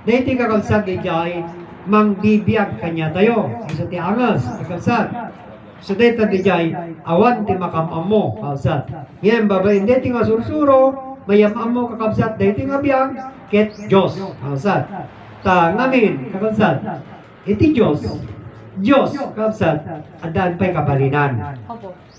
Dahiti kakabsat di jay, mangbibiyag kanya tayo. Isa ti angas, kakabsat. So dahita di jay, awan ti makamam mo, kakabsat. Yan, babayin, dahiti nga sursuro, mayamam mo, kakabsat, dahiti nga biyag, ket Diyos, kakabsat. Ta ngamin, kakabsat, iti Diyos, kakabsat, adaan pa'y kabalinan.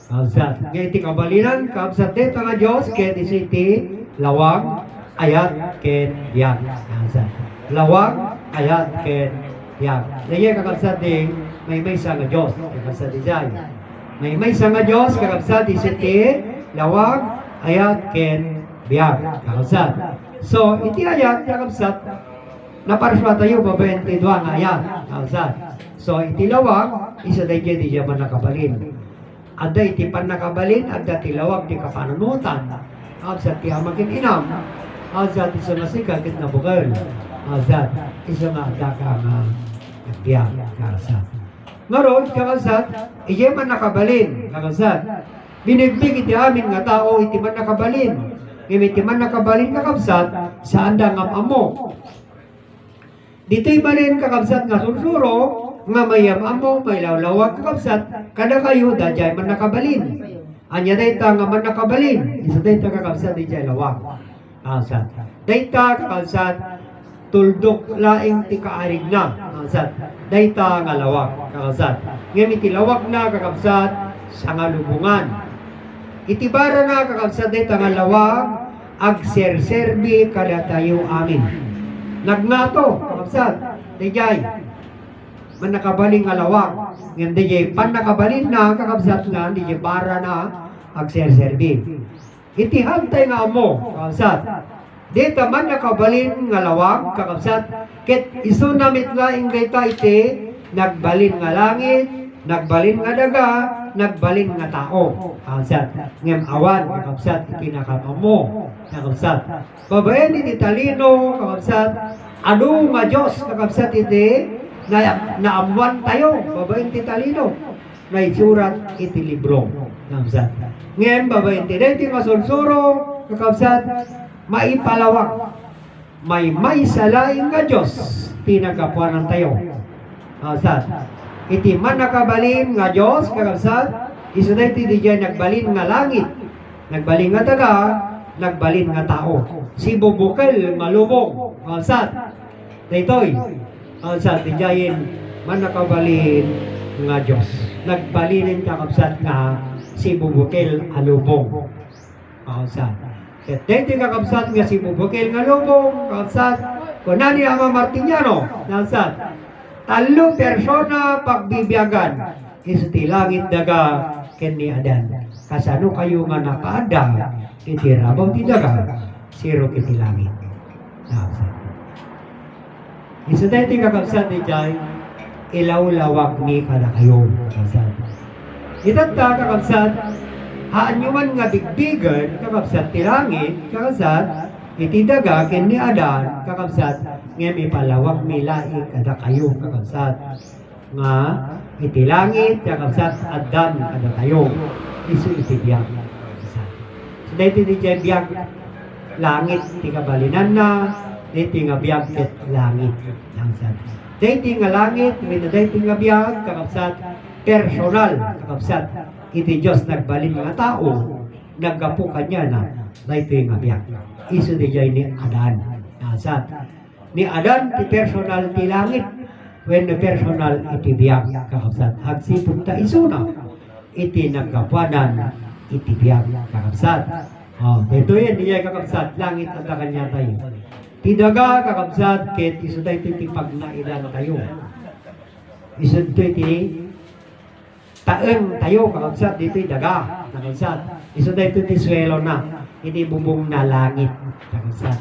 Kakabsat, nga iti kabalinan, kakabsat, dahita nga Diyos, ket iti lawag, ayat, ket biyag, kakabsat. Lawag, ayat, ket biyag. Dahil kakabsat di, may sa nga Diyos, kakabsat di jay. May sa nga Diyos, kakabsat di siti, lawag, ayat, ket biyag, kakabsat. So, iti ayat, kakabsat, naparswa tayo, babayan ti duwa nga ayat, kakabsat. So, iti lawag, isa dahi di siya man nakabalin. Ada iti pan nakabalin, ada ti lawag, di kapananutan. Kakabsat, ti amakin inam. Kakabsat, isa na sikal, kit na bukal. Kakabsat, isa nga ada ka nga biyag, kakabsat. Ngaron, kakabsat, iya man nakabalin, kakabsat. Binigbig iti amin nga tao, iti man nakabalin. Iti man nakabalin, kakabsat, saan da nga amo. Dito'y balin, kakabsat, nga sursuro, nga mayamam mo, may lawlawag, kakabsat, kada kayo, dajay man nakabalin. Anya dayta nga man nakabalin, isa dayta kakabsat, dajay lawag, kakabsat. Dayta, kakabsat, tuldok laing ti kaarig na, kakabsat. Dayta nga lawag, kakabsat. Ngayon iti lawag na, kakabsat, sa nga lubungan. Iti bara na, kakabsat, dayta nga lawag, agserserbi kada tayo amin. Nagnato, kakabsat, dayjay, man nakabalin nga lawag. Ngayon dayjay, pan nakabalin na, kakabsat nga, dayjay bara na, agserserbi. Iti hantay nga mo, kakabsat, dita man nakabalin nga lawag, kakabsat, ket iso namit laing dayta iti, nagbalin nga langit, nagbalin nga daga, nagbalin nga tao, kakabsat. Ngayon awan, kakabsat, iti nakamamo, kakabsat. Babayan iti talino, kakabsat, ano nga Diyos, kakabsat iti, naamuan tayo, babayan iti talino, na isurat iti libro, kakabsat. Ngayon, babayan iti dito masursuro, kakabsat, maipalawag, may salaing nga Diyos, tinagapuanan tayo, kakabsat. Iti man nakabalin nga Diyos, kakabsat, iso na iti di dyan nagbalin nga langit, nagbalin nga daga, nagbalin nga tao. Si bubukal, malubog, kakabsat. Daytoy, kakabsat, di dyan man nakabalin nga Diyos. Nagbalinin kakabsat nga si bubukal, alubog, kakabsat. At daytoy kakabsat nga si bubukal nga lubog, kakabsat, kunani ama Martiniano, kakabsat. Talo persona pagbibiyagan, iti langit daga ken ni Adan. Kasano kayo nga napaada, iti rabaw ti daga, siro iti langit. Isa tayo ti kakabsat ni Jai, ilaw-lawag ni kada kayo, kakabsat. Itata kakabsat, haan nyo man nga bigbigan, kakabsat ti langit, kakabsat, iti daga ken ni Adan, kakabsat, ngayon ipalawag nila kada kayo, kakabsat. Nga, iti langit, kakabsat, Adan kada kayo. Isu iti biyag, kakabsat. So, dahil iti biyag, langit, iti kabalinan na, iti nga biyag, ket langit, kakabsat. Dahil iti nga langit, dahil iti nga biyag, kakabsat, personal, kakabsat. Iti Diyos nagbalin nga tao, naggapo kanya na, dahil iti nga biyag. Isu iti ni Adan, kakabsat. Ni Adan, ti personal ti langit. When the personal, iti biyag, kakabsat. Hagsipot ta isuna, iti nagkapanan, iti biyag, kakabsat. Ito yan, niya kakabsat, langit at kanya tayo. Ti daga, kakabsat, ket iso tayo iti pagnailan tayo. Iso iti taeng tayo, kakabsat, dito daga, kakabsat. Iso tayo iti swelo na, iti bubong na langit, kakabsat.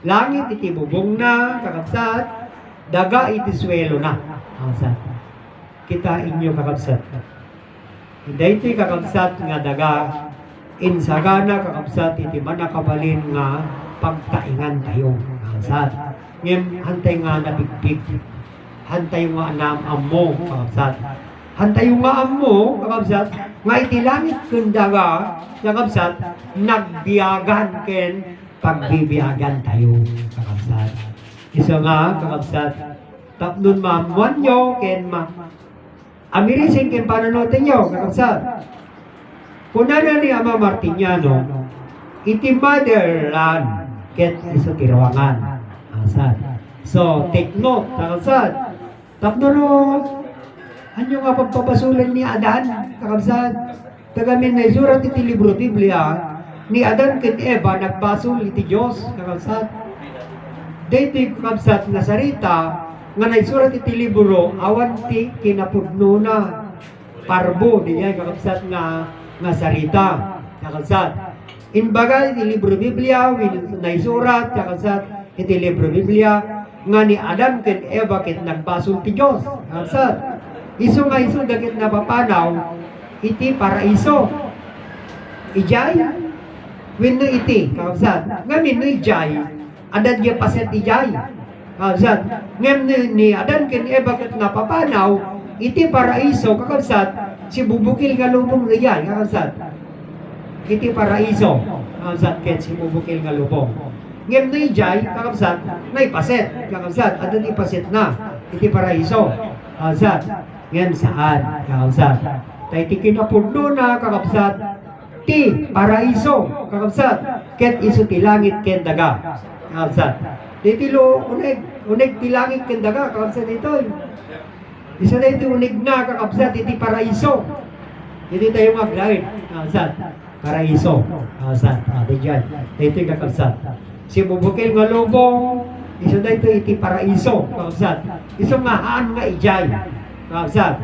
Langit iti bubong na, kakabsat, daga iti swelo na, kakabsat. Kita inyo, kakabsat. Hindi iti kakabsat nga daga, insagana, kakabsat, iti man nakabalin nga pagtaingan tayo, kakabsat. Ngayon, hantay nga nabigpig, hantay nga anam mo, kakabsat. Hantay nga mo, kakabsat, nga iti langit kun daga, kakabsat, nagbiyagan ken pagbibiyagan tayo, kakabsat. Isa nga, kakabsat, tapnon mamuan nyo, ken amirisin ken pananutin nyo, kakabsat. Kunana ni Ama Martiniano, iti motherland, ket iso tiruangan. Kakabsat. So, take note, kakabsat. Tapnon anyo nga pagpapasulan ni Adan, kakabsat. Tagamin na isurat iti libro Biblia, ni Adan ken Eva nagbasol iti Dios, kakabsat. Dito kakabsat nga sarita nga naisurat iti libro awan ti kinapudno na parbo diyan kakabsat nga sarita, kakabsat. Inbaga iti libro Biblia naisurat kakabsat iti libro Biblia nga ni Adam ken Eva ket nagbasol ti Dios, kakabsat. Isu nga isu dagit napapanaw iti paraiso. Ijay wenno iti kakabsat. Ngamin no ijay adan dia paset ijay. Kakabsat. Ngem ni Adan ken Eva ket napapanaw iti paraiso kakabsat si bubukil nga lubong ijay, kakabsat. Iti paraiso kakabsat ket si bubukil nga lubong. Ngem no ijay kakabsat nay paset, kakabsat adan ipaset na iti paraiso. Kakabsat. Ngem saan, kakabsat. Tay ti kinapudno na kakabsat ti paraiso, kakabsat. Ket isu ti langit ken daga. Kakabsat. Ditilo uneg ti langit ken daga, kakabsat dito. Isa na iti unig na kakabsat iti paraiso. Hindi tayo maglain, kakabsat. Paraiso, kakabsat. Diyan. Dito kakabsat. Si bubukil nga lubong, isa na ito iti paraiso, kakabsat. Iso nga haan nga ijay, kakabsat.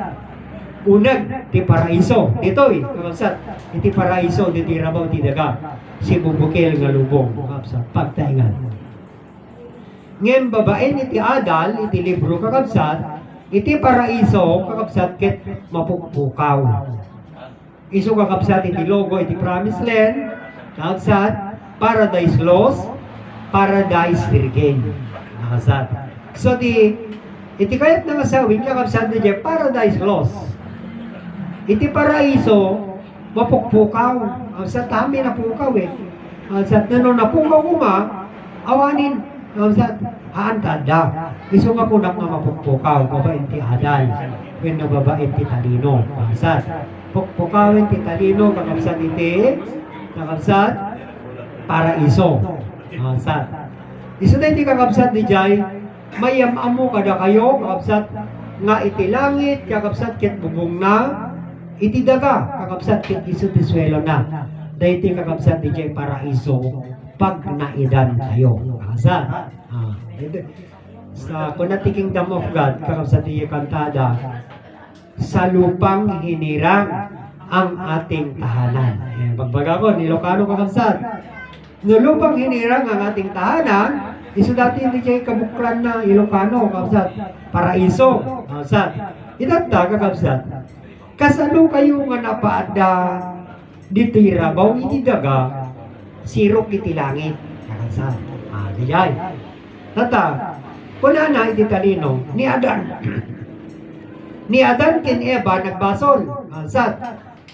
Uneg ti paraiso. Dito kakabsat. Iti paraiso diti rabaw ti daga. Si bubukil nga lubong, kakabsat. Pagtaingan. Ngem babaen iti adal iti libro kakabsat iti paraiso kakabsat ket mapukpukaw. Isu kakabsat iti logo iti promised land kakabsat Paradise Lost, Paradise Regained, kakabsat. So iti kayat nga sawin kakabsat na diyan Paradise Lost. Iti paraiso mapukpukaw. Kakabsat tami na pukaw kakabsat nano napukaw kuma awanin kakabsat haantada. Isu nga kunak nga mapukpukaw babaen ti adal wenno babaen ti talino, kakabsat. Pukpukawin ti talino kakabsat iti kakabsat paraiso, kakabsat. Isu na iti kakabsat di jay mayam-amo kada kayo kakabsat nga iti langit kakabsat ket bubong na iti daga kakabsat ket isu ti swelo na. Daytoy kakabsat di jay paraiso pag naidan kayo, kakabsat. Sa Kunati Kingdom of God kakabsat di kantada sa lupang hinirang ang ating tahanan. Pagbaga ko ni Ilocano kakabsat. No lupang hinirang ang ating tahanan, isu dati di jay kabuklan na Ilocano kakabsat. Paraiso, kakabsat. Idata kakabsat. Kasano kayo nga napaada dito irabaw iti daga sirok iti langit, kakabsat. Dijay. Tata, kuna na iti talino ni Adan. Ni Adan ken Eva nagbasol, kakabsat.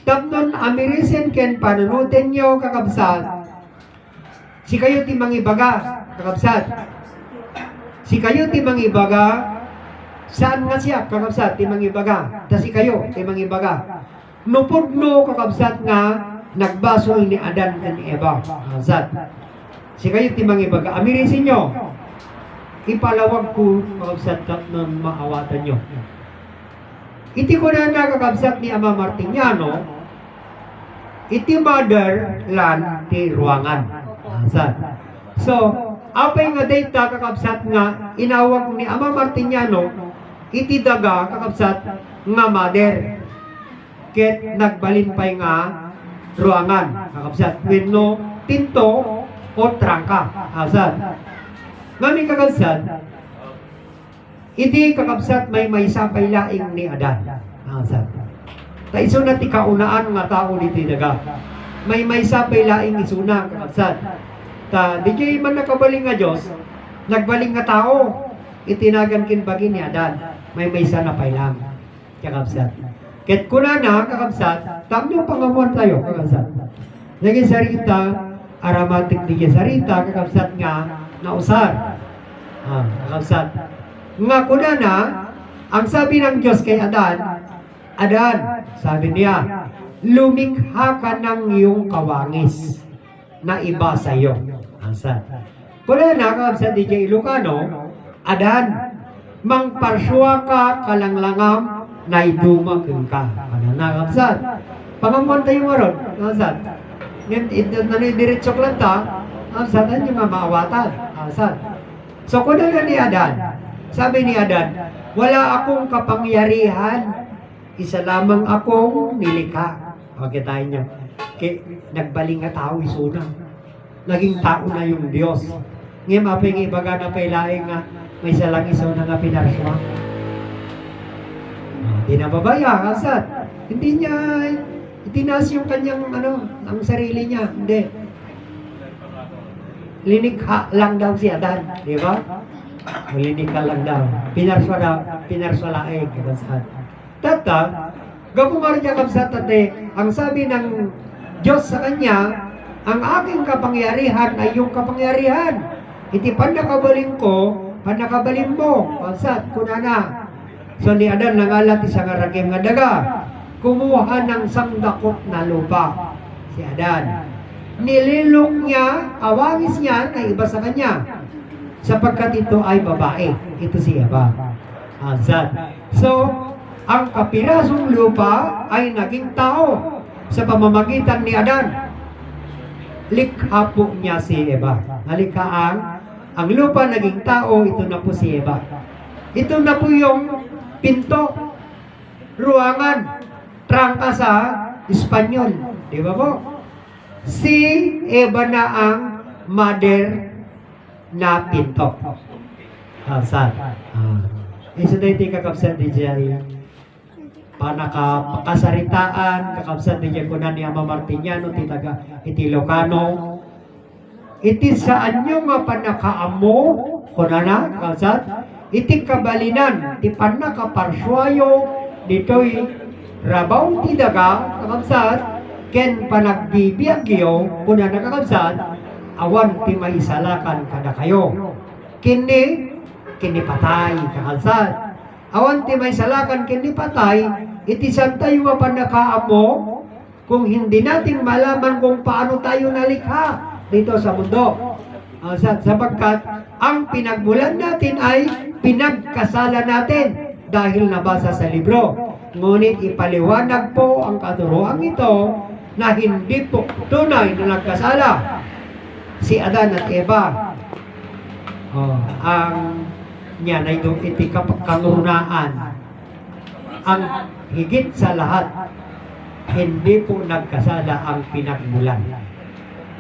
Tapnon amirisen ken panunutin nyo, kakabsat. Si kayo ti mangibaga, kakabsat. Si kayo ti mangibaga, saan nga siya, kakabsat, ti mangibaga. Ta si kayo, ti mangibaga. Nupudno, kakabsat nga, nagbasol ni Adan ken Eva, kakabsat. Si kayo ti mangibaga, amirisin nyo. Ipalawag ko, kakabsat, tapnon maawatan nyo. Iti ko na kakabsat ni Ama Martiniano, iti motherland ti ruangan. Kakabsat. So, apay nga data kakabsat nga inawag ni Ama Martiniano, iti daga kakabsat nga mother. Ket nagbalin pay nga ruangan, kakabsat. Wenno pinto o trangka, kakabsat. Ngami kakabsat, iti kakabsat may sapay laing ni Adan, kakabsat. Ta isu na ti kaunaan nga tao diti daga. May sapay laing isuna, kakabsat. Ta di jay man nakabaling nga Dios, nagbaling nga tao. Itinagan kin bagi ni Adan. May sana pailang, kakabsat. Ket kuna na kakabsat, tamyo pangamuan tayo, kakabsat. Naging sarita, aromatic di sarita, kakabsat nga nausar. Kakabsat. Nga kuna na, ang sabi ng Diyos kay Adan, Adan, sabi niya, lumikha ka ng iyong kawangis na iba sa iyo. Kakabsat. Kuna na, kakabsat DJ Ilocano, Adan, mangparswa ka kalanglangam na idumag ka. Kakabsat. Pangamuan tayo maron, kakabsat. Ngayon, nandidiritsok lang ta, kakabsat, ang yung maawatan. Kakabsat. So, kuna na ni Adan, sabi ni Adan, wala akong kapangyarihan, isa lamang akong nilikha. Okay tayo niya. Nagbaling nga tao isuna. Naging tao na yung Diyos. Ngayon, maping ibaga na pailaing nga, may salang isuna nga pinarswa. Hindi na babaya, kasat. Hindi niya itinaas yung kanyang, ang sarili niya. Hindi. Linikha lang daw si Adan, di ba? Linikha lang daw. Pinarswa laing, kapsat. Tata, gabungar niya kapsat tate, ang sabi ng Diyos sa kanya, ang aking kapangyarihan ay yung kapangyarihan. Iti panakabalin ko, panakabalin mo, kapsat, kunana. So ni Adan nangalat isang arakim nga daga, kumuha ng sangdakot na lupa. Si Adan. Nililong niya, awangis niya na iba sa kanya. Sapagkat ito ay babae. Ito si Eva. Azad. So, ang kapirasong lupa ay naging tao sa pamamagitan ni Adan. Likha po niya si Eva. Nalikha ang lupa naging tao, ito na po si Eva. Ito na po yung pinto, ruangan, trangka sa Espanyol. Di ba po? Si Eva na ang mother na pinto. Kapsat. Isa na iti kakapsat di dyan. Panakapakasaritaan, kakapsat di dyan kunan ni Ama Martiniano, iti Ilocano. Iti saan nyo nga panakaamo, kunana, kakapsat, iti kabalinan, iti panakaparswayo, dito'y rabaw ti daga, kakapsat, ken panagbibiyagyo kuna nakakabsat awan ti maisalakan kada kayo kini patay kakabsat awan ti maisalakan kini patay iti san tayo panakaamo kung hindi natin malaman kung paano tayo nalikha dito sa mundo. Sapagkat ang pinagmulan natin ay pinagkasala natin dahil nabasa sa libro. Ngunit ipaliwanag po ang katuruan ito na hindi po tunay na nagkasala si Adan at Eva. Ang niya na itong itikapagkangunaan. Ang higit sa lahat, hindi po nagkasala ang pinagmulan.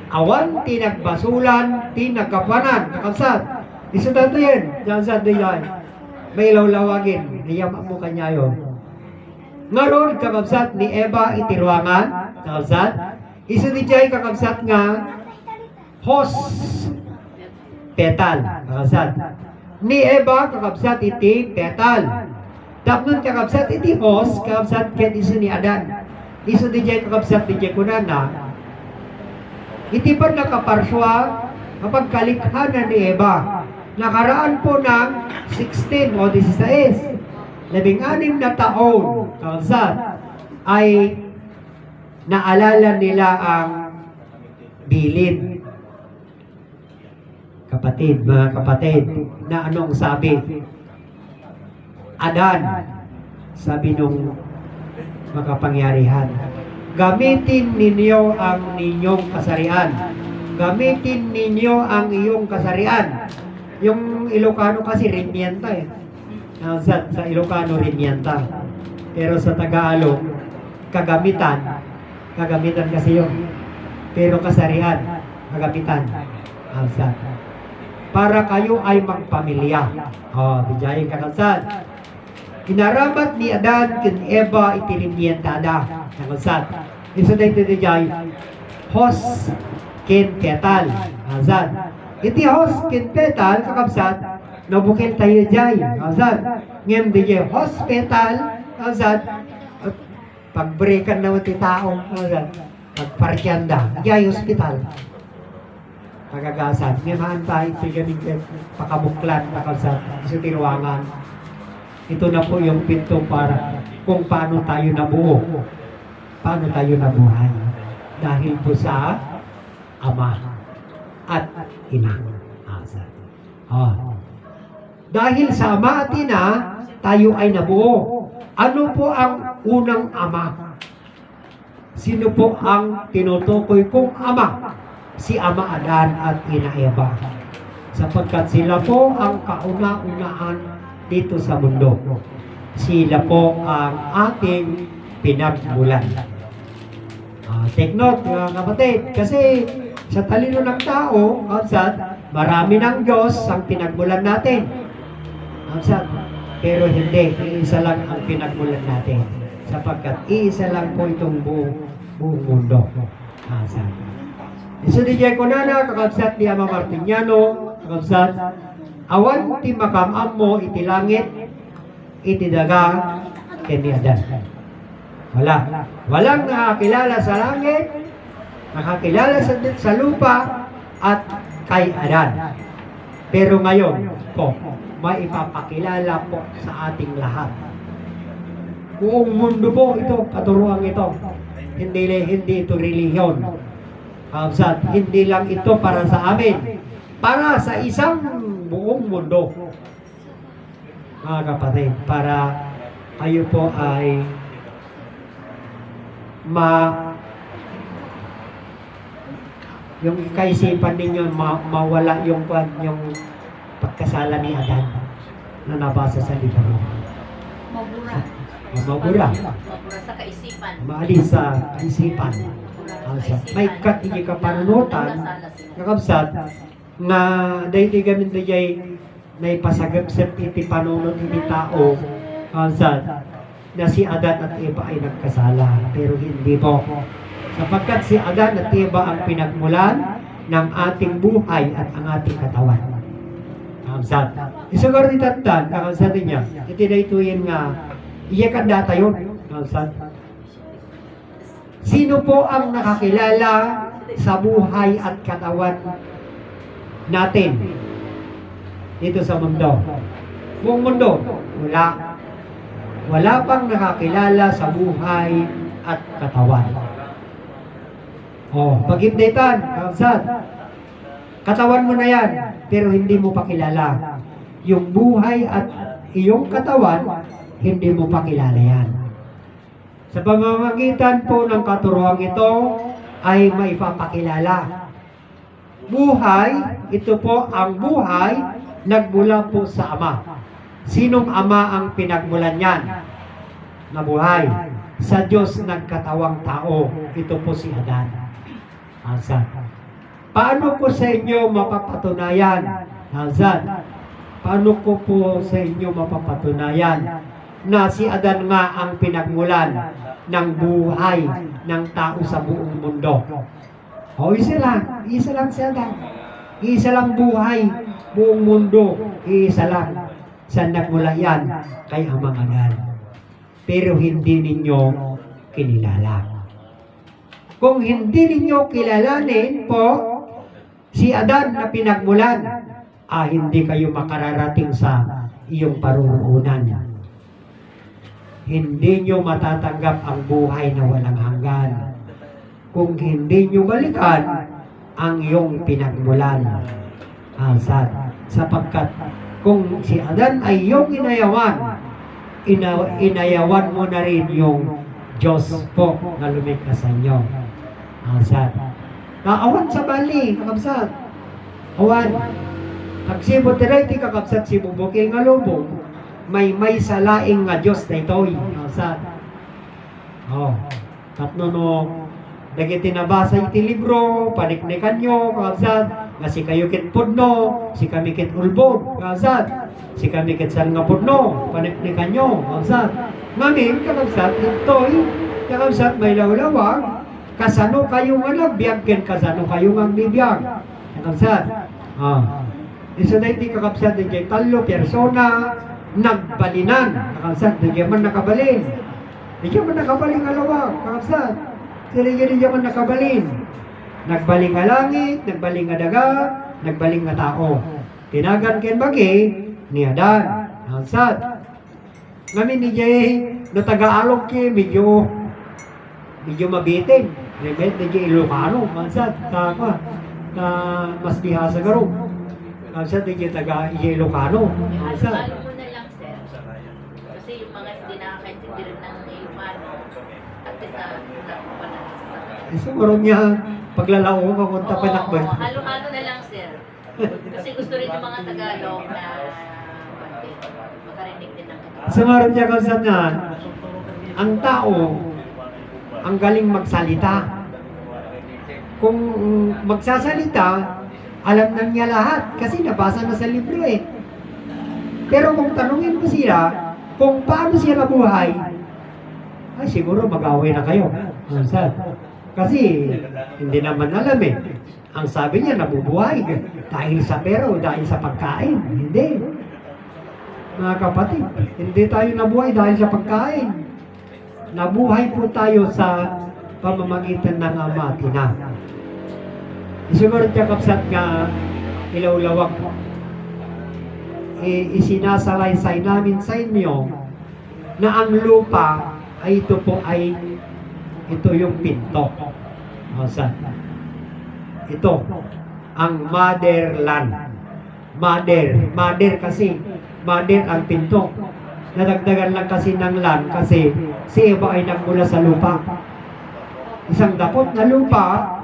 Awan, tinagbasulan, tinagkapanan, kakabsat. Isa dato yan, dyan sa diyan. May lawlawagin, niyamak mo kanya yun. Ngaron, kakabsat ni Eva itiruangan, kakabsat. Isa di jay kakabsat nga hospital, kakabsat. Ni Eva kakabsat iti petal. Tapnon kakabsat iti kakabsat ket isu ni Adan. Isu di jay kakabsat di jay kunana. Iti pa nakaparswa kapag kalikhanan ni Eva. Nakaraan po ng 16 o 16. 16 na taon, kakabsat, ay naalala nila ang bilin. Kapatid, mga kapatid, na anong sabi? Adan, sabi nung makapangyarihan, gamitin ninyo ang ninyong kasarian. Gamitin ninyo ang iyong kasarian. Yung Ilocano kasi remienta eh. Sa Ilocano remienta. Pero sa Tagalog, kagamitan. Kagamitan kasi yun. Pero kasarian, kagamitan. Para kayo ay magpamilya. Diyan kakabsat. Inaramat ni Adan ken Eva iti remienta da. Kakabsat. Isa dito diyan. Hos ken petal. Kakabsat. Iti hos ken petal kakabsat. Nabukil tayo dyan. Kakabsat. Ngayon diyan hospital. Kakabsat. Pagbreakan naman ti tao. Kakabsat. Pagparkyan da. Diyan hospital. kagagasan. Ngayon tayo, ito ganing pakabuklan, kakabsat, sa tiruangan. Ito na po yung pinto para kung paano tayo nabuo. Paano tayo nabuhay. Dahil po sa Ama at Ina. Dahil sa Ama at Ina, tayo ay nabuo. Ano po ang unang Ama? Sino po ang tinutukoy kong Ama? Si Ama Adan at Ina Eva. Sapagkat sila po ang kauna-unaan dito sa mundo. Sila po ang ating pinagmulan. Take note mga kapatid, kasi sa talino ng tao, marami ng Diyos ang pinagmulan natin. Pero hindi, iisa lang ang pinagmulan natin. Sapagkat iisa lang po itong buong mundo. So di jay ko na kakabsat ni Ama Martiniano, kakabsat, awan ti makamam mo iti langit, iti daga, kini Adan. Walang nakakilala sa langit, nakakilala sa lupa, at kay Adan. Pero ngayon po, maipapakilala po sa ating lahat. Buong mundo po ito, katuruan ito. Hindi ito relihiyon. Hindi lang ito para sa amin. Para sa isang buong mundo. Mga kapatid, para kayo po ay yung kaisipan ninyo mawala yung pagkasala ni Adan na nabasa sa libro. Mabura sa kaisipan. Maalis sa kaisipan. May kat hindi ka panunutan nakabsat na dahil gamin na jay na ipasagap-sap iti panunod iti tao na si Adan at Eva ay nagkasala. Pero hindi po. Sapagkat si Adan at Eva ang pinagmulan ng ating buhay at ang ating katawan. Kamsat. Isagor ni Tatan, kamsat niya. Iti na ituyin nga, iyakan data yun. Kamsat. Sino po ang nakakilala sa buhay at katawan natin dito sa mundo? Buong mundo, wala. Wala pang nakakilala sa buhay at katawan. Pag-updatean, kamsat. Katawan mo na yan, pero hindi mo pa kilala. Yung buhay at iyong katawan, hindi mo pa kilala yan. Sa pamamagitan po ng katuruang ito, ay maipapakilala. Buhay, ito po ang buhay, nagmula po sa Ama. Sinong Ama ang pinagmulan yan? Na buhay. Sa Diyos nagkatawang tao, ito po si Adan. Paano ko sa inyo mapapatunayan? Paano ko po sa inyo mapapatunayan na si Adan nga ang pinagmulan ng buhay ng tao sa buong mundo? Isa lang si Adan. Isa lang buhay, buong mundo, isa lang. Saan nagmula yan? Kay Amang Adan. Pero hindi ninyo kinilala. Kung hindi ninyo kilalanin po si Adan na pinagmulan, hindi kayo makararating sa iyong paruroonan. Hindi nyo matatanggap ang buhay na walang hanggan. Kung hindi nyo balikan ang iyong pinagmulan. Sapagkat kung si Adan ay iyong inayawan mo na rin yung Diyos po na lumikha sa inyo. Awan sa bali, kakabsat. Awan. Pagsibot na rin, kakabsat si bubukil nga lubog. May salaing nga Diyos na ito'y. Kakabsat. Tatno no, dagiti nabasa iti libro, paniknikan nyo, kakabsat. Nga si kayo kit pudno, si kami kit ulbog, kakabsat. Si kami kit sal nga pudno, paniknikan nyo, kakabsat. Ngamin, kakabsat, ito'y, kakabsat, may lawlawag, kasano kayo nga nagbiag, kasano kayo nga bibiyag. Kakabsat. Isa na hindi kakabsat, hindi talo, persona, nagbalinan. Kakabsat, hindi man nakabalin. Hindi man nakabalin nga lawag, kakabsat. Sila hindi man nakabalin. Nagbaling nga langit, nagbaling nga daga, nagbaling nga tao. Tinagan ken bagi ni Adan. Hansat. Ngamin ni Jay, no Tagalog ki, medyo mabitin. Rebet ni Jay Ilocano. Hansat. Mas diha sa garong. Hansat ni Jay Ilocano. Hansat. Halo mo na lang, sir. Kasi yung mga hindi nakakaintindi rin ng Ilocano, at least nakuha na sa Siguro niya, paglalao ko kung tapanakbay. halo-halo na lang, sir. Kasi gusto rin yung mga Tagalog na makarinig din ng Sumarap niya kasi na, ang tao, ang galing magsalita. Kung magsasalita, alam na niya lahat kasi nabasa na sa libro eh. Pero kung tanungin mo sila, kung paano siya nabuhay, ay siguro mag-away na kayo. Kasi hindi naman alam eh. Ang sabi niya, nabubuhay dahil sa pera o dahil sa pagkain. Hindi. Mga kapatid, hindi tayo nabuhay dahil sa pagkain. Nabuhay po tayo sa pamamagitan ng Ama at Ina. Siguro siya kapsat nga ilawlawag. Isinasalaysay namin sa inyo na ang lupa ay ito yung pinto. Ito ang motherland. Mother kasi mother ang pinto. Nadagdagan lang kasi ng land kasi si Eva ay nagmula sa lupa. Isang dapot na lupa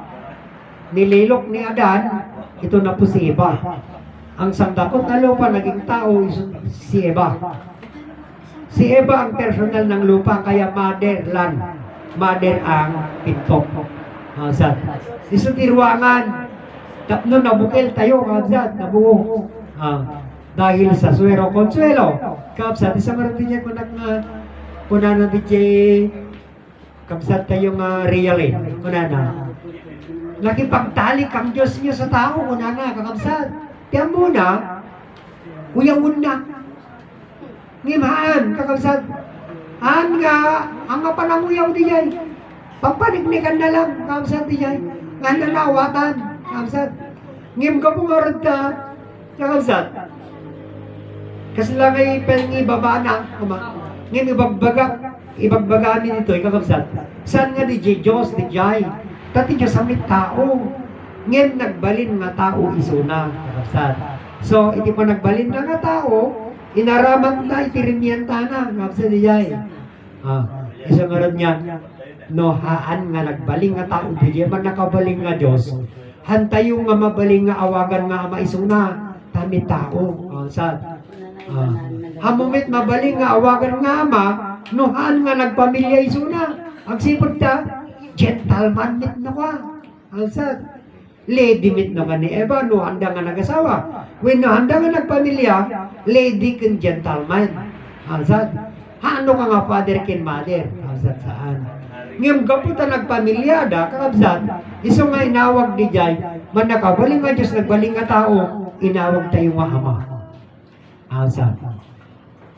nililok ni Adan, ito na po si Eva. Ang sangdakot na lupa naging tao si Eva. Si Eva ang personal ng lupa, kaya motherland. Mother ang pinto. Hazat. Iso tiruangan. Tapno nabukil tayo, hazat, nabuo. Dahil sa suwero konsuelo. Kapsat, isa marating niya kunana DJ kapsat tayo nga realin. Kunana. Nakipagtalik ang Diyos niyo sa tao, kunana, kakapsat. Tiyan muna, uyawun na. Ngimaan, kakapsat. Ang nga pananguyaw di jay. Pampaniknikan na lang, kakapsat di jay. Nga nanawatan, kakapsat. Ngim ka pumarad na, kakapsat. Kasi lang ay pengi baba na, ngim ibagbagamin ito, kakapsat. Saan nga di jay, Diyos, di jay. Tati Diyos amit tao. Ngem nagbalin nga tao isuna. Kapsat. So, iti pa nagbalin na nga tao, inaramat na itirimiyan tana. Kapsat dijay. Isa nga rin niya, no haan nga nagbaling nga tao, di man nakabaling nga Diyos. Hantayo nga mabaling nga awagan nga ama isuna. Tami tao. Kapsat. Hamumit mabaling nga awagan nga ama, no haan nga nagpamilya isuna. Agsipod ta, gentleman mit na ka. Kapsat. Lady mit naman ni Eva, no handa nga nag-asawa. When no handa nga nagpamilya, lady ken gentleman. Alsad. Ano ka nga father ken mother? Alsad saan? Ngem gaputa nagpamilya da, kakabsat, iso nga inawag di jay, man nakabaling nga Diyos, nagbaling nga tao, inawag tayo nga ama. Alsad.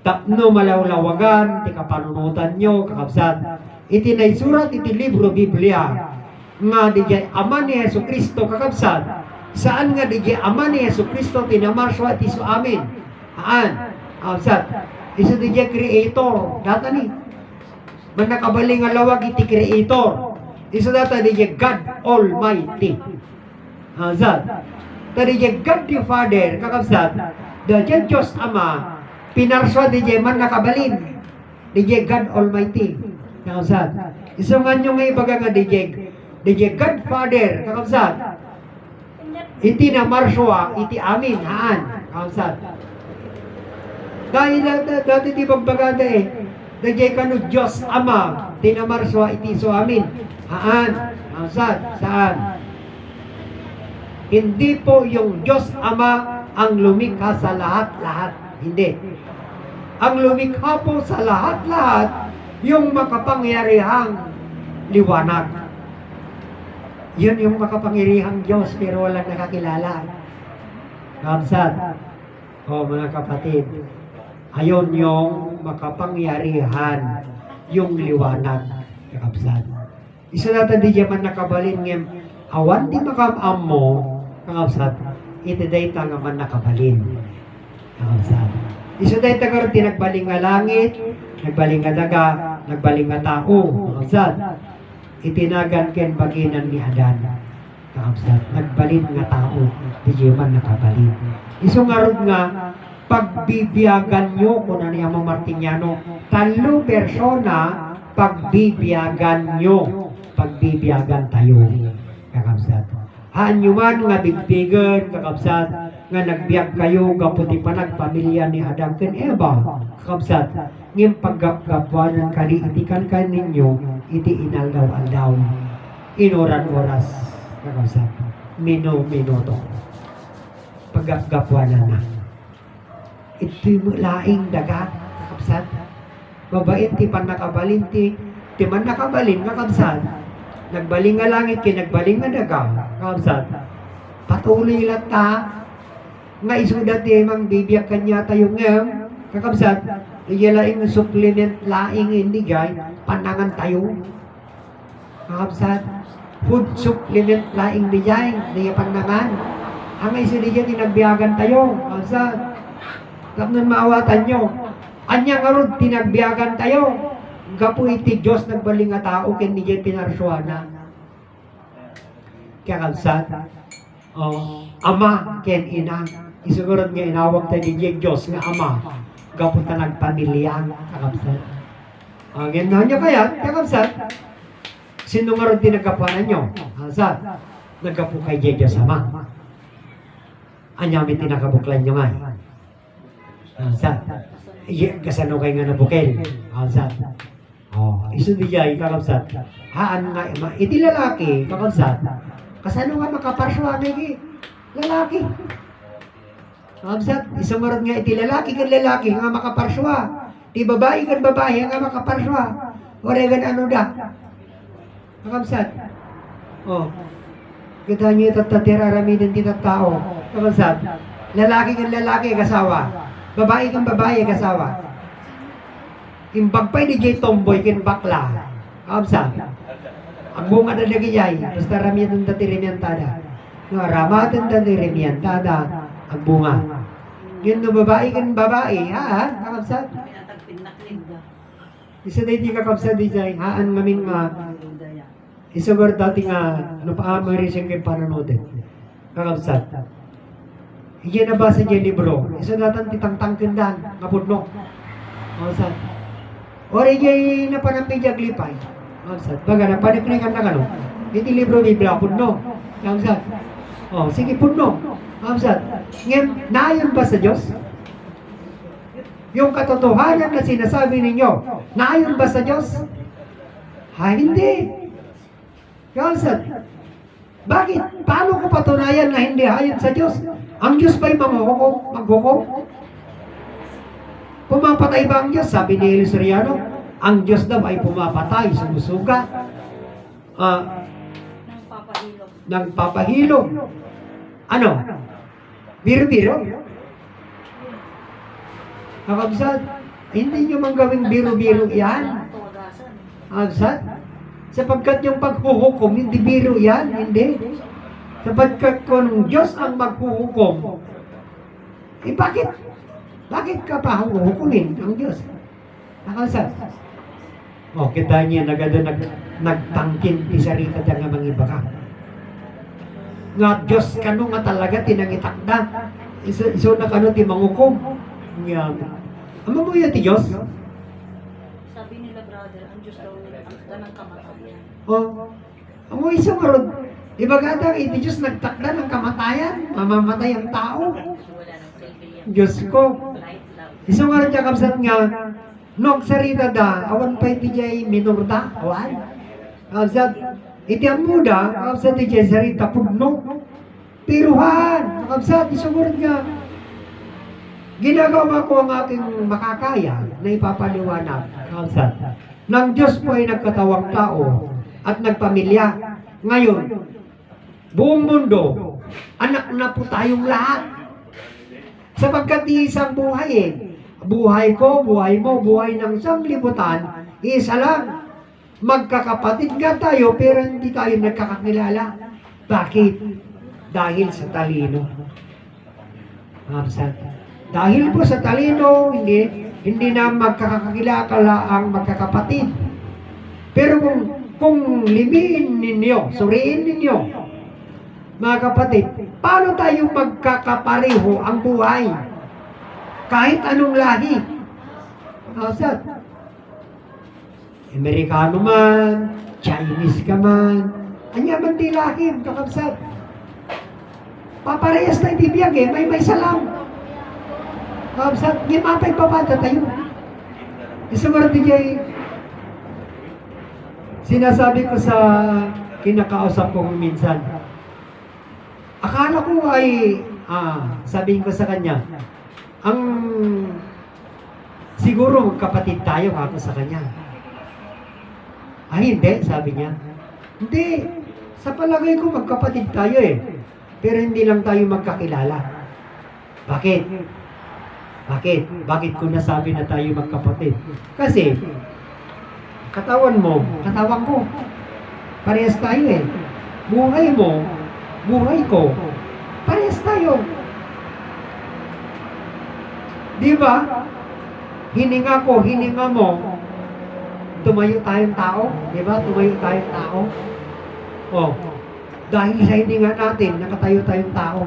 Tapno malawlawagan, ti kapanunutan nyo, kakabsat. Iti na isurat, iti libro Biblia. Nga dijay ama ni Yesu Kristo kakabsat. Saan nga dijay ama ni Yesu Kristo tinamarswa at iso amin? Haan? Kakabsat. Iso dijay creator. Data ni. Man nakabaling nga lawag iti creator. Iso data dijay God Almighty. Kakabsat. Ta dijay God the Father kakabsat. Dijay Diyos Ama. Pinarswa dijay man nakabalin. Dijay God Almighty. Kakabsat. Iso nga nyo nga ibaga nga dijay Godfather, kakabsat. Iti na marswa, iti amin, haan, kakabsat. Dahil dati di pagbagada eh, dajay kanu Diyos Ama, tinamarswa, iti so amin, haan, kakabsat, saan? Hindi po yung Diyos Ama ang lumikha sa lahat-lahat, hindi. Ang lumikha po sa lahat-lahat, yung makapangyarihang liwanag. Yun yung makapangyarihang Diyos pero walang nakakilala. Kapsat. O mga kapatid, ayon yung makapangyarihan, yung liwanag. Kapsat. Isa natin di man nakabalin ngem Awan di makamam mo, kakabsat, iti dayta nga man nakabalin. Kakabsat. Iso dayta karon tinagbaling nga langit, nagbaling nga daga, nagbaling nga tao. Kakabsat. Itinagan ken baginan ni Adan. Kakabsat. Nagbalin nga tao, di man nakabalin. Iso nga rod nga, pagbibiyagan nyo, kung ano yung mga Martiniano, talo persona, pagbibiyagan nyo, pagbibiyagan tayo, kakabsat. Haan nyo man nga bigbigan, kakabsat, nga nagbiyak kayo, kaputi pa nagpamilya ni Adam ken Eva, kakabsat, ngim paggapgapwanan kani itikan kaninyo, iti inaldaw-aldaw, inoran-oras, kakabsat, minuto, paggapgapwanan na. Ito'y laing daga, kakabsat. Babait ti pan nakabalin ti man nakabalin, kakabsat. Nagbaling nga langit, kinagbaling nga daga, kakabsat. Patuloy lang ta, nga isuda ti mang bibiyak kanya tayo ngayon, kakabsat. Iya laing supplement, laing indigay, panangan tayo. Kakabsat. Food supplement, laing digay, diya panangan. Ang isuda diyan, tinagbiyagan tayo, kakabsat. Kapag maawatan nyo, anya nga ron, tinagbiyagan tayo. Gapu iti Diyos nagbaling nga tao, ken niya pinarsuana. Kaya kalsat, ama ken ina. Isugurod nga inawag tayo ni Diyos nga ama. Gapu ta nagpamilya, kakabsat. Ganda nyo kaya, kakabsat, sino nga ron tinagapanan nyo? Kalsat, nagapu kay Diyos ama. Anya may tinakabuklan nyo nga. Alsat. Kasano kayo nga nabukel. Alsat. Iso di jay, kakabsat. Haan nga, iti lalaki, kakabsat. Kasano nga makaparswa nga lalaki. Kakabsat, iso marot nga iti lalaki kan lalaki nga makaparswa. Ti babae kan babae nga makaparswa. Oregan ano da. Kakabsat. Kita nyo tatatira ramidan ti tao. Kakabsat. Lalaki kan lalaki, kasawa. Babae kang babae, kasawa. Imbagpay di jay tomboy kin bakla. Kamsa. Ang bunga na lagi jay. Basta ramiyan ng dati remiantada. No, ramatan dati remiantada. Ang bunga. Yun no, babae kan babae. Haan, kakamsa. Isa na hindi kakamsa di jay. Haan ngamin nga. Isugar dati nga. Napaamari siyang kay pananoodin. Kakamsa. Iyan nabasa niya libro. Isa datan titang-tang kendan, ngapudno. Mausat. Ori niya napanampi niya glipay. Mausat. Baga, napaniknikan na kano. Iti libro Biblia, pudno. Mausat. Sige, pudno. Mausat. Ngayon, naayon ba sa Diyos? Yung katotohanan na sinasabi ninyo, naayon ba sa Diyos? Hindi. Mausat. Bakit? Paano ko patunayan na hindi ayon sa Diyos? Ang Diyos ba'y maghukom? Pumapatay ba ang Diyos? Sabi ni Elisariano, ang Diyos daw ay pumapatay, sumusuga. Nagpapahilog. Ano? Biro-biro? Kakabsat, hindi nyo man gawing biro-biro yan. Kakabsat? Sapagkat yung paghuhukom, hindi biro yan, hindi. Sapagkat kung Diyos ang maghuhukom, bakit? Bakit ka pa huhukumin ang Diyos? Nakasat. Kita niya, nagtangkin ti sarita dyan nga mga iba ka. Nga Diyos kano nga talaga tinangitakda. Iso na kano ti manghukom. Ama mo yan ti Diyos? Sabi nila, brother, ang Diyos daw ang ng kamatayan. Ang mo isang marod, iba gata, iti Diyos nagtakda ng kamatayan, mamamatay ang tao. Diyos ko. Isang marod niya kapsat nga, nok sarita da, awan pa iti jay minurda, awan. Kapsat, iti ang muda, kapsat iti jay sarita pudno. Piruhan, kapsat, isang marod niya. Ginagawa ko ang aking makakaya na ipapaliwanag, kapsat. Nang Diyos po ay nagkatawang tao at nagpamilya. Ngayon, buong mundo, anak na po tayong lahat. Sapagkat isang buhay buhay ko, buhay mo, buhay ng sanglibutan, isa lang. Magkakapatid nga tayo, pero hindi tayo nagkakakilala. Bakit? Dahil sa talino. Dahil po sa talino, hindi na magkakakilala ang magkakapatid. Pero kung limiin ninyo, suriin ninyo, mga kapatid, paano tayo magkakapareho ang buhay? Kahit anong lahi. Kapsat, Amerikano man, Chinese ka man, anyaman di lahi, kakapsat. Paparehas tayo bibiyag eh, may salam. Kapsat, ngimapay papata tayo. Isumara di kayo, sinasabi ko sa kinakausap ko minsan, akala ko ay, sabihin ko sa kanya, ang siguro magkapatid tayo ako sa kanya. Hindi, sabi niya. Hindi, sa palagay ko magkapatid tayo eh. Pero hindi lang tayo magkakilala. Bakit? Bakit ko nasabi na tayo magkapatid? Kasi, katawan mo, katawan ko. Parehas tayo eh. Buhay mo, buhay ko. Parehas tayo. Di ba? Hininga ko, hininga mo. Tumayo tayong tao. Di ba? Tumayo tayong tao. Oh. Dahil sa hininga natin, nakatayo tayong tao.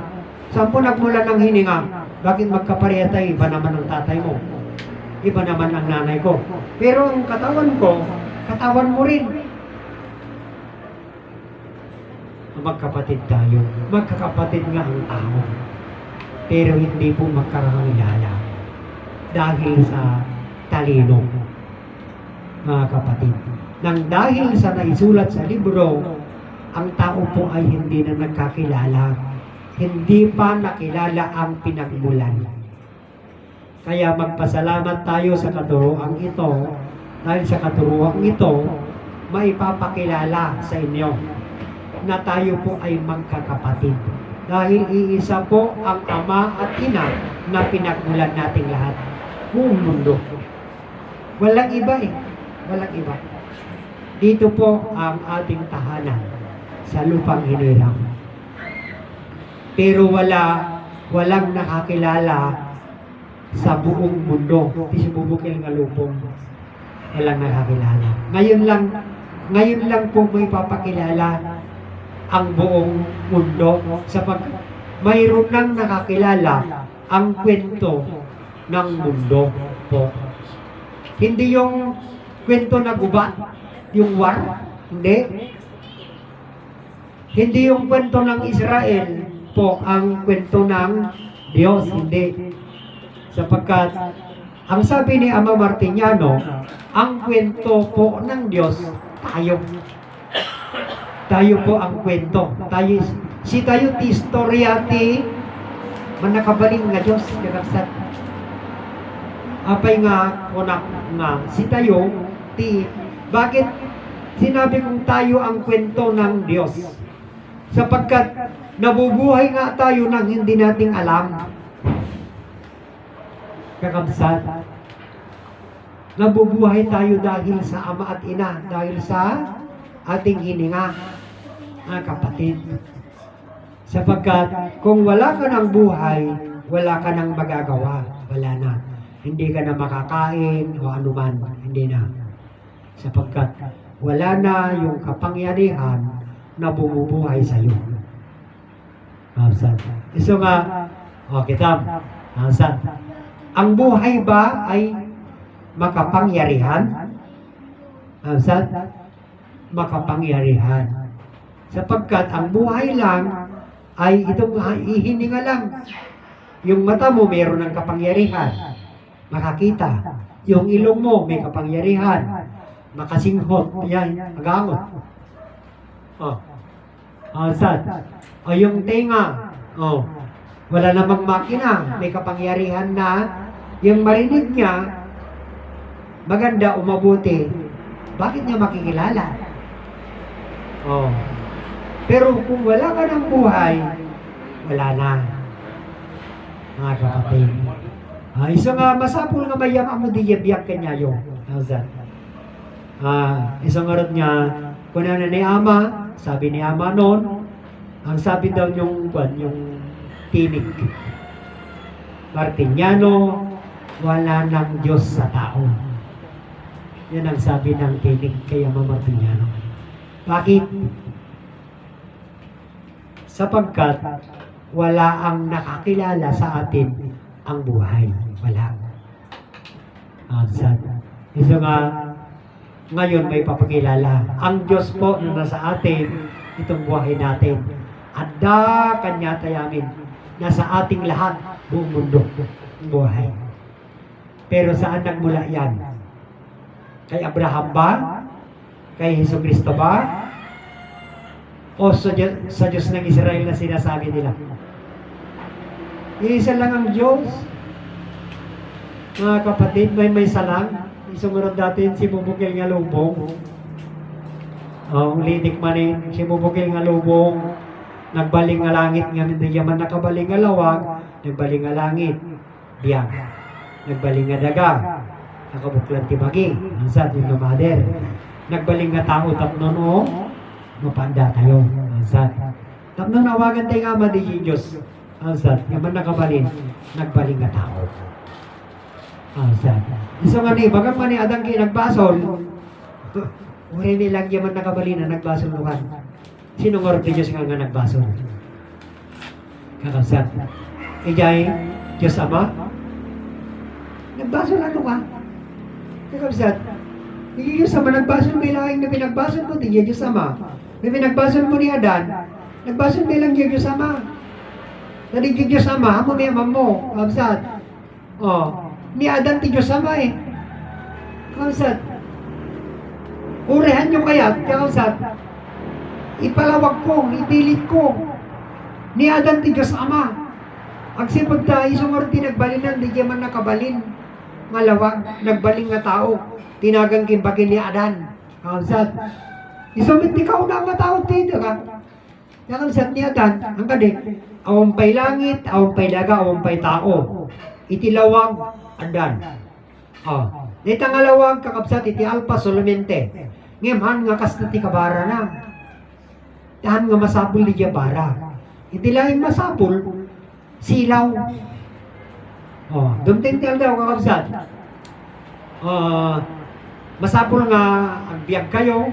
Saan po nagmula ng hininga? Bakit magkapareha tayo? Iba naman ang tatay mo. Iba naman ang nanay ko. Pero ang katawan ko, katawan mo rin. Magkapatid tayo. Magkakapatid nga ang tao. Pero hindi po magkakakilala. Dahil sa talino. Mga kapatid. Nang dahil sa naisulat sa libro, ang tao po ay hindi na nagkakilala. Hindi pa nakilala ang pinagmulan. Kaya magpasalamat tayo sa katuruang ito. Dahil sa katuruang ito, maipapakilala sa inyo na tayo po ay magkakapatid. Dahil iisa po ang Ama at Ina na pinagmulan nating lahat. Buong mundo. Walang iba eh. Walang iba. Dito po ang ating tahanan sa lupang hinirang. Pero walang nakakilala sa buong mundo. Di bubukil nga lupong. Walang nakakilala. Ngayon lang po may papakilala ang buong mundo sapagkat mayroon nang nakakilala ang kwento ng mundo po. Hindi yung kwento na gubat, yung war, hindi. Hindi yung kwento ng Israel po ang kwento ng Diyos, hindi. Sapagkat ang sabi ni Ama Martiniano, ang kwento po ng Diyos, tayo. Tayo po ang kwento. Si tayo ti istorya ti manakabaling nga Diyos. Apay nga kunak nga si tayo ti bakit sinabi kong tayo ang kwento ng Diyos? Sapagkat nabubuhay nga tayo nang hindi nating alam. Kakabsat. Nabubuhay tayo dahil sa Ama at Ina, dahil sa ating hininga, mga kapatid. Sapagkat kung wala ka ng buhay, wala ka ng magagawa. Wala na. Hindi ka na makakain o anuman. Hindi na. Sapagkat wala na yung kapangyarihan na bumubuhay sa iyo. So nga, kita. Ang buhay ba ay makapangyarihan? Makapangyarihan. Sapagkat ang buhay lang ay itong ihininga lang. Yung mata mo mayroon ng kapangyarihan. Makakita. Yung ilong mo may kapangyarihan. Makasinghot. Yan, magangot. O yung tenga. Wala namang makina. May kapangyarihan na yung marinig niya maganda o mabuti. Bakit niya makikilala? Pero kung wala ka ng buhay, wala na. Mga kapatid. Isa nga, masapul nga mayam amo di biyak kanya yung. Isang arot niya, kung ano ni Ama, sabi ni Ama noon, Ang sabi daw yung tinig, Martiniano, wala ng Diyos sa tao. Yan ang sabi ng tinig kay Ama Martiniano. Bakit? Sapagkat wala ang nakakilala sa atin ang buhay. Wala. Isa nga, ngayon may papakilala. Ang Diyos po na nasa atin, itong buhay natin. Ada kanya tayamin. Nasa ating lahat, buong mundo, buhay. Pero saan nagmula yan? Kay Abraham ba? Kay Jesucristo ba? O sa Diyos ng Israel na sinasabi nila? Isa lang ang Diyos. Mga kapatid, may salang. Isunod natin si Bubukil nga lubong. Ang lidik manin, si Bubukil nga lubong. Nagbaling nga langit nga, hindi yaman nakabaling nga lawag. Nagbaling nga langit. Biyag. Nagbaling nga daga. Nakabuklan tibagi. Ang sa ating mader. Nagbaling nga tao tapnon o mapanda tayo. Ang sa tapnon awagan tayo nga madi Diyos. Ang sa yaman nakabalin. Nagbaling nga tao. Ang sa iso nga ni bagang man ni adang nagbasol. Uri nilang yaman nakabalin na nagbasol lukan. Sino nga rin Diyos nga nagbasol? Kakasat. Ijay, Diyos Ama? Nagbasol ano ka? Kakasat. Hindi Diyos Ama, nagbasol may lahing na pinagbasol mo, di Diyos Ama. Na pinagbasol mo ni Adan, nagbasol may lang Diyos Ama. Dali Diyos Ama, amo may amam mo. Kakasat. Oh, ni Adan ti Diyos Ama eh. Kakasat. Urehan nyo kaya, kakasat. Ipalawag ko, ipilit ko. Ni Adan ti Diyos Ama. Agsipag tayo, sumorti nagbalinan, di man nakabalin. Malawag, nagbaling nga tao. Tinagang kimbagin ni Adan. Kakamsat. Isumit ni kao na nga tao dito ka. Kakamsat ni Adan, ang kadi, awampay langit, awampay daga, awampay tao. Itilawag, Adan. Dito nga lawag, kakapsat, iti alpa solumente. Ngayon nga kasna ti kabara na. Tahan nga masapul di bara. Iti lang masapul, silaw. Dumtintil daw kakabsat. Masapul nga agbiag kayo,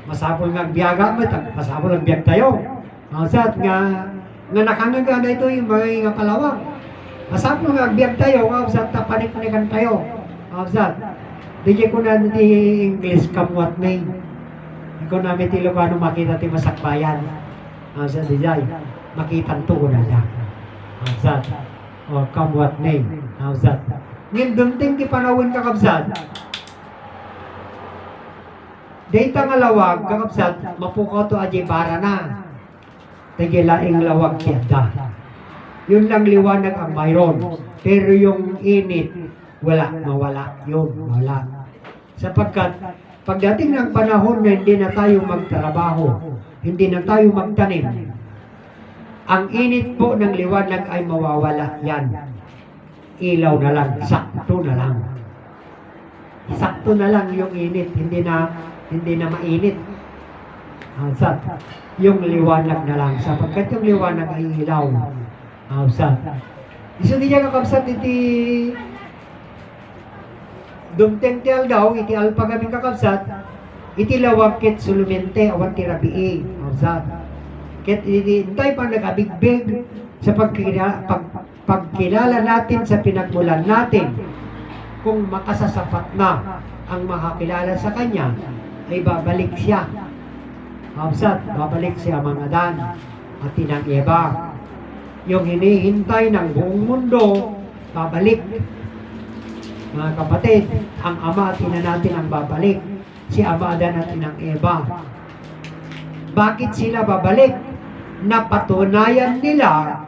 masapul nga agbiaga, masapul agbiag tayo. Kakabsat nga nakangaga na ito yung mga nga palawag. Masapul nga agbiag tayo, kakabsat tapanik-panikan tayo. Kakabsat, di ko na di English kamwat may. Ikaw namin ti Ilocano makita ti masakbayan. Sa dijay, makitan to ko na siya. Kabsat. O kamwat name. Kabsat. Ngayon dumting ti panawin kakabsat. Data nga lawag, kakabsat, mapukaw to aji bara na. Tagilaing lawag kiyada. Yun lang liwanag ang mayroon. Pero yung init, wala, mawala. Yun, wala. Sapagkat, pagdating ng panahon na hindi na tayo magtrabaho, hindi na tayo magtanim, ang init po ng liwanag ay mawawala yan. Ilaw na lang, sakto na lang. Sakto na lang yung init, hindi na mainit. Hausat, yung liwanag na lang, sapagkat yung liwanag ay ilaw. Hausat. Iso di niya kakabsat iti dumtengtel daw, iti alpa kaming kakabsat, iti lawag ket sulumente, awan ti rabii, kabsat. Ket itintay pang nagabigbig sa pagkilala natin sa pinagmulan natin, kung makasasapat na ang makakilala sa Kanya, ay babalik siya. Kabsat, babalik siya mga Dan at tinang Eva. Yung hinihintay ng buong mundo, babalik. Mga kapatid, ang Ama at Ina natin ang babalik. Si Ama Adan at Inang Eva. Bakit sila babalik? Napatunayan nila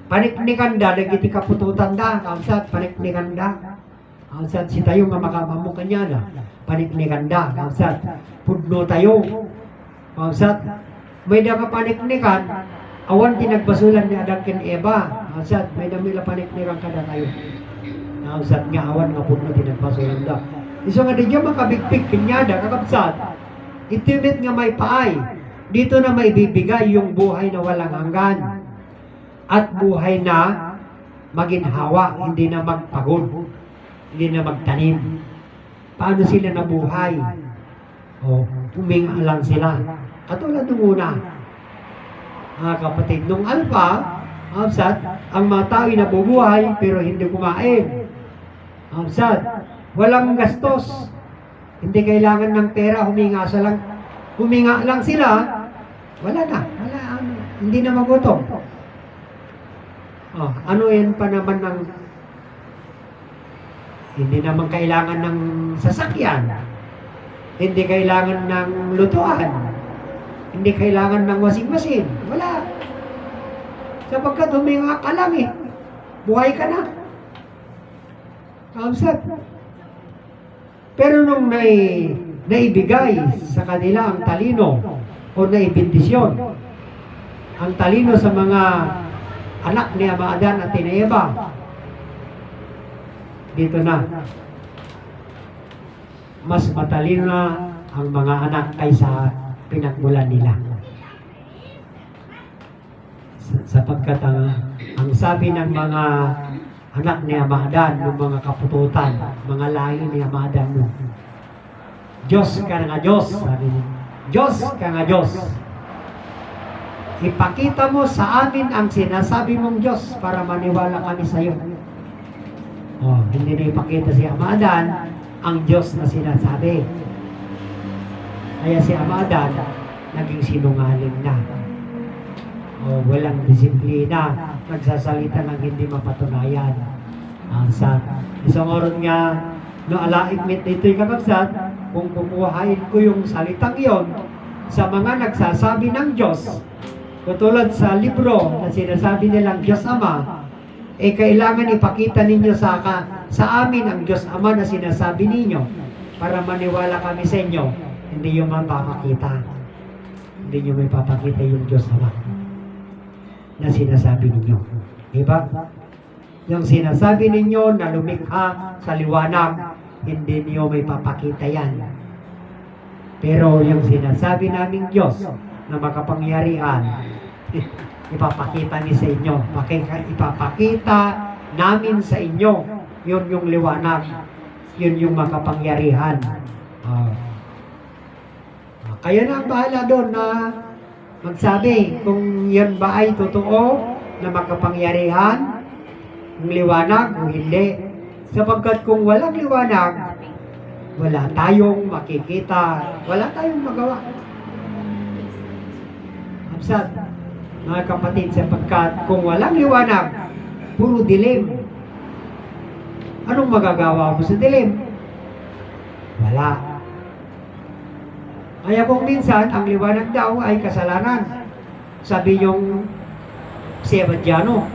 paniknikanda, nagiti kapututan da, kamsat, paniknikanda. Kamsat, si tayo nga makamamo kanya na, paniknikanda, kamsat, pudno tayo. Kamsat, may daga paniknikan, awan tinagbasulan ni Adan ken Eva. Kamsat, may damila paniknikan kada tayo. Kamsat nga awan nga pudno tinagbasulan da. Iso nga di makabigpig kanya da, kakapsat, itimit nga may paay, dito na maibibigay yung buhay na walang hanggan at buhay na maginhawa, hindi na magpagod, hindi na magtanim. Paano sila nabuhay? Huminga lang sila. Katulad nung una, mga kapatid, nung alpha, ang mga tao ay nabubuhay pero hindi kumain. Walang gastos. Hindi kailangan ng pera, huminga lang sila, wala na, hindi na magutom. Ano yan pa naman ng hindi naman kailangan ng sasakyan, hindi kailangan ng lutuan, hindi kailangan ng washing machine, wala. Sapagkat huminga ka lang buhay ka na. Pero nung naibigay sa kanila ang talino o naibindisyon, ang talino sa mga anak ni Ama Adan at ni Eva, dito na, mas matalino na ang mga anak kaysa pinagmulan nila. Sapagkat ang sabi ng mga anak ni Ama Adan, ng mga kapututan, mga lahi ni Ama Adan mo, Diyos ka nga Diyos, sabi niya. Diyos ka nga Diyos. Ipakita mo sa amin ang sinasabi mong Diyos para maniwala kami sa iyo. Hindi na ipakita si Ama Adan ang Diyos na sinasabi. Kaya si Ama Adan naging sinungaling na. Walang disiplina, nagsasalita ng hindi mapatunayan. Sa isang oras nga, no alaikmit ito'y kakabsat, kung kukuhain ko yung salitang yon sa mga nagsasabi ng Diyos, katulad sa libro na sinasabi nilang Diyos Ama, kailangan ipakita ninyo sa amin ang Diyos Ama na sinasabi ninyo para maniwala kami sa inyo. Hindi nyo mapapakita. Hindi nyo may papakita yung Diyos Ama na sinasabi ninyo. Diba? Yung sinasabi ninyo na lumikha sa liwanag, hindi niyo may papakita yan. Pero yung sinasabi naming Diyos na makapangyarihan, ipapakita ni sa inyo. Ipapakita namin sa inyo. Yun yung liwanag. Yun yung makapangyarihan. Kaya na ang bahala doon na magsabi kung yan ba ay totoo na makapangyarihan, yung liwanag o hindi. Sapagkat kung walang liwanag, wala tayong makikita, wala tayong magawa. Absat, mga kapatid, sapagkat kung walang liwanag, puro dilim. Anong magagawa mo sa dilim? Wala. Kaya kung minsan, ang liwanag daw ay kasalanan. Sabi yung Sebadiano,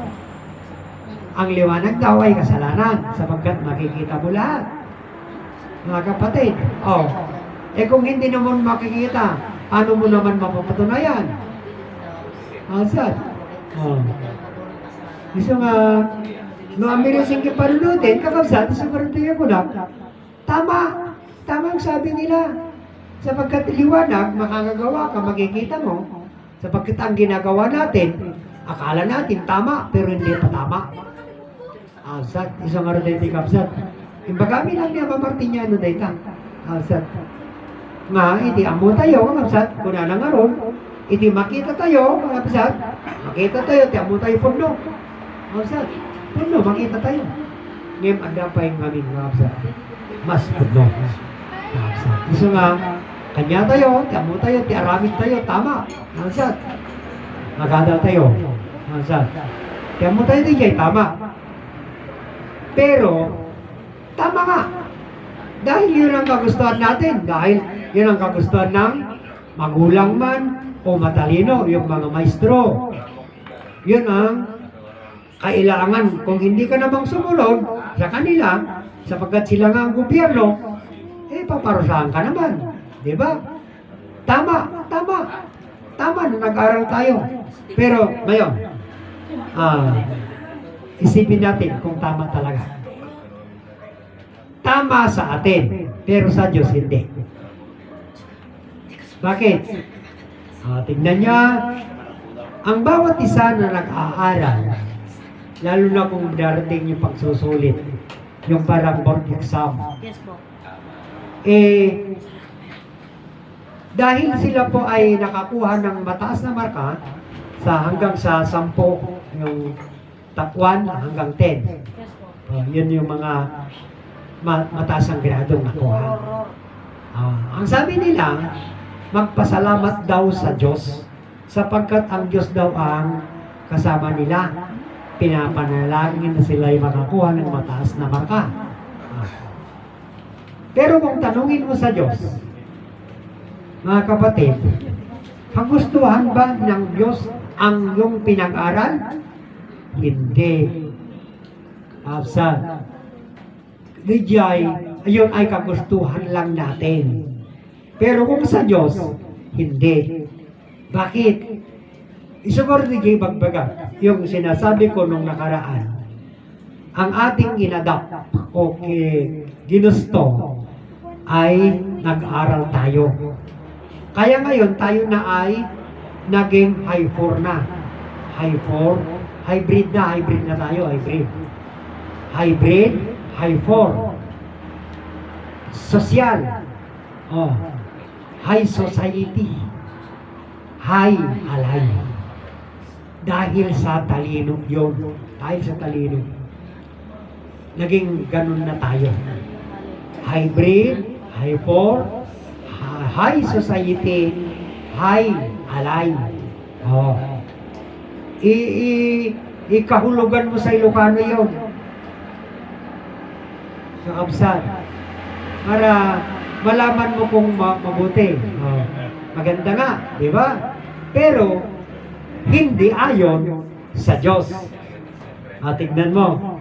ang liwanag daw ay kasalanan sapagkat makikita mo lahat. Mga kapatid, kung hindi naman makikita, ano mo naman mapapatunayan? Asad. Gusto nga, no amirising kipanunutin, kakabsat, sa karantiya ko na, tama ang sabi nila. Sapagkat liwanag, makakagawa ka, makikita mo. Sapagkat ang ginagawa natin, akala natin tama, pero hindi pa tama. Asad, isang araw dito kapsat. Imbagami lang niya mamartinyano dito. Asad. Nga, iti amo tayo, kapsat, kuna nang aron, iti makita tayo, kapsat, makita tayo, iti amo tayo puno. Kapsat, puno, makita tayo. Ngayon, ada pa yung aming kapsat. Mas puno. Kapsat. Iso nga, kanya tayo, iti amo tayo, iti aramid tayo, tama. Kapsat. Magada tayo. Kapsat. Iti amo tayo, iti tama. Pero, tama nga. Dahil yun ang kagustuhan natin. Dahil yun ang kagustuhan ng magulang man o matalino, yung mga maestro. Yun ang kailangan. Kung hindi ka namang sumunod sa kanila, sapagkat sila nga ang gobyerno, paparusahan ka naman. Diba? Tama na nag-aral tayo. Pero, ngayon, isipin natin kung tama talaga. Tama sa atin, pero sa Diyos hindi. Bakit? Tignan niya, ang bawat isa na nag-aaral, lalo na kung darating yung pagsusulit, yung parang board exam, Yes po. dahil sila po ay nakakuha ng mataas na marka hanggang sa 10, yung top 1 hanggang 10. Yes po. Yun yung mga mataas ang gradong nakuha. Ang sabi nila, magpasalamat daw sa Diyos sapagkat ang Diyos daw ang kasama nila. Pinapanalangin na sila ay makakuha ng mataas na marka. Pero kung tanungin mo sa Diyos, mga kapatid, kagustuhan ba ng Diyos ang iyong pinag-aral? Hindi. Absent. Ayun ay kagustuhan lang natin. Pero kung sa Diyos, hindi. Bakit? Isugor ni J. Bagbaga, yung sinasabi ko nung nakaraan, ang ating inadapt o ginusto ay nag-aral tayo. Kaya ngayon, tayo na ay naging high 4 na. High 4, hybrid na tayo, hybrid. Hybrid, high 4. Social. High society. High alay. Dahil sa talino yun. Dahil sa talino. Naging ganun na tayo. Hybrid, high 4, high society, high alay. Ikahulugan mo sa Ilocano yun. Sa kabsat. Para malaman mo kung mabuti. Maganda nga, di ba? Pero, hindi ayon sa Diyos. Tignan mo,